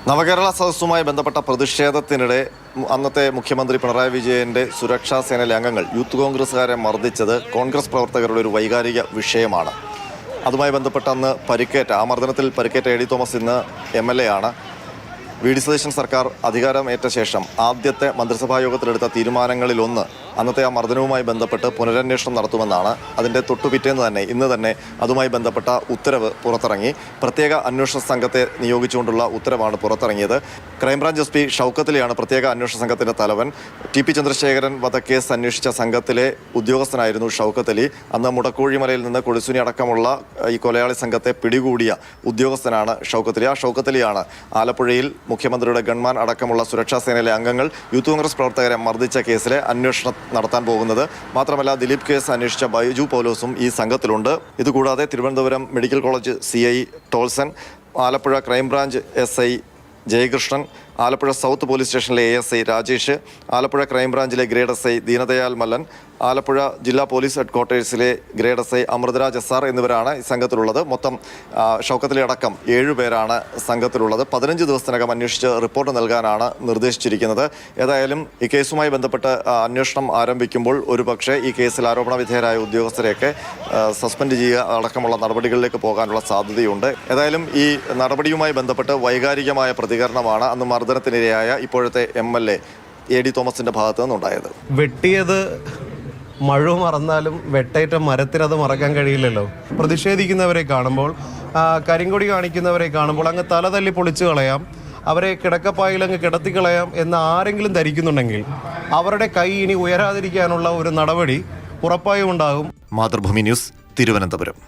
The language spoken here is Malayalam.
നവകേരള സദസ്സുമായി ബന്ധപ്പെട്ട പ്രതിഷേധത്തിനിടെ അന്നത്തെ മുഖ്യമന്ത്രി പിണറായി വിജയന്റെ സുരക്ഷാ സേനയിലെ അംഗങ്ങൾ യൂത്ത് കോൺഗ്രസ്സുകാരെ മർദ്ദിച്ചത് കോൺഗ്രസ് പ്രവർത്തകരുടെ ഒരു വൈകാരിക വിഷയമാണ്. അതുമായി ബന്ധപ്പെട്ട് അന്ന് ആ മർദ്ദനത്തിൽ പരിക്കേറ്റ എ ഡി തോമസ് ഇന്ന് MLA ആണ്. വി ഡി സതീശൻ സർക്കാർ അധികാരമേറ്റ ശേഷം ആദ്യത്തെ മന്ത്രിസഭാ യോഗത്തിലെടുത്ത തീരുമാനങ്ങളിലൊന്ന് അന്നത്തെ ആ മർദ്ദനവുമായി ബന്ധപ്പെട്ട് പുനരന്വേഷണം നടത്തുമെന്നാണ്. അതിൻ്റെ തൊട്ടുപിറ്റേന്ന് തന്നെ ഇന്ന് തന്നെ അതുമായി ബന്ധപ്പെട്ട ഉത്തരവ് പുറത്തിറങ്ങി. പ്രത്യേക അന്വേഷണ സംഘത്തെ നിയോഗിച്ചുകൊണ്ടുള്ള ഉത്തരവാണ് പുറത്തിറങ്ങിയത്. ക്രൈംബ്രാഞ്ച് SP ഷൗക്കത്ത് അലിയാണ് പ്രത്യേക അന്വേഷണ സംഘത്തിൻ്റെ തലവൻ. TP ചന്ദ്രശേഖരൻ വധക്കേസ് അന്വേഷിച്ച സംഘത്തിലെ ഉദ്യോഗസ്ഥനായിരുന്നു ഷൗക്കത്ത് അലി. അന്ന് മുടക്കോഴിമലയിൽ നിന്ന് കൊടിസുനി അടക്കമുള്ള ഈ കൊലയാളി സംഘത്തെ പിടികൂടിയ ഉദ്യോഗസ്ഥനാണ് ഷൗക്കത്ത് അലി. ആ ഷൗക്കത്ത് അലിയാണ് ആലപ്പുഴയിൽ മുഖ്യമന്ത്രിയുടെ ഗൺമാൻ അടക്കമുള്ള സുരക്ഷാ സേനയിലെ അംഗങ്ങൾ യൂത്ത് കോൺഗ്രസ് പ്രവർത്തകരെ മർദ്ദിച്ച കേസിലെ അന്വേഷണം നടത്താൻ പോകുന്നത്. മാത്രമല്ല ദിലീപ് കേസ് അന്വേഷിച്ച ബൈജു പൗലോസും ഈ സംഘത്തിലുണ്ട്. ഇതുകൂടാതെ Thiruvananthapuram medical college CI Tolson, Alappuzha crime branch SI Jayakrishnan, Alappuzha south police സ്റ്റേഷനിലെ ASI രാജേഷ്, ആലപ്പുഴ ക്രൈംബ്രാഞ്ചിലെ ഗ്രേഡ് SI ദീനദയാൽ മല്ലൻ, ആലപ്പുഴ ജില്ലാ പോലീസ് ഹെഡ്ക്വാർട്ടേഴ്സിലെ ഗ്രേഡ് SI അമൃതരാജ് SR എന്നിവരാണ് ഈ സംഘത്തിലുള്ളത്. മൊത്തം ഷൗക്കത്ത് അലി അടക്കം 7 പേരാണ് സംഘത്തിലുള്ളത്. 15 ദിവസത്തിനകം അന്വേഷിച്ച് റിപ്പോർട്ട് നൽകാനാണ് നിർദ്ദേശിച്ചിരിക്കുന്നത്. ഏതായാലും ഈ കേസുമായി ബന്ധപ്പെട്ട് അന്വേഷണം ആരംഭിക്കുമ്പോൾ ഒരുപക്ഷെ ഈ കേസിൽ ആരോപണ വിധേയരായ ഉദ്യോഗസ്ഥരെയൊക്കെ സസ്പെൻഡ് ചെയ്യുക അടക്കമുള്ള നടപടികളിലേക്ക് പോകാനുള്ള സാധ്യതയുണ്ട്. ഏതായാലും ഈ നടപടിയുമായി ബന്ധപ്പെട്ട് വൈകാരികമായ പ്രതികരണമാണ് അന്ന് മർദ്ദനത്തിനിരയായ ഇപ്പോഴത്തെ MLA എ ഡി തോമസിന്റെ ഭാഗത്തു നിന്നുണ്ടായത്. വെട്ടിയത് മഴ മറന്നാലും വെട്ടേറ്റ മരത്തിനത് മറക്കാൻ കഴിയില്ലല്ലോ. പ്രതിഷേധിക്കുന്നവരെ കാണുമ്പോൾ, കരിങ്കൊടി കാണിക്കുന്നവരെ കാണുമ്പോൾ അങ്ങ് തല തല്ലി പൊളിച്ചു കളയാം, അവരെ കിടക്കപ്പായിലങ്ങ് കിടത്തിക്കളയാം എന്ന് ആരെങ്കിലും ധരിക്കുന്നുണ്ടെങ്കിൽ അവരുടെ കൈ ഇനി ഉയരാതിരിക്കാനുള്ള ഒരു നടപടി ഉറപ്പായും ഉണ്ടാകും. മാതൃഭൂമി ന്യൂസ്, തിരുവനന്തപുരം.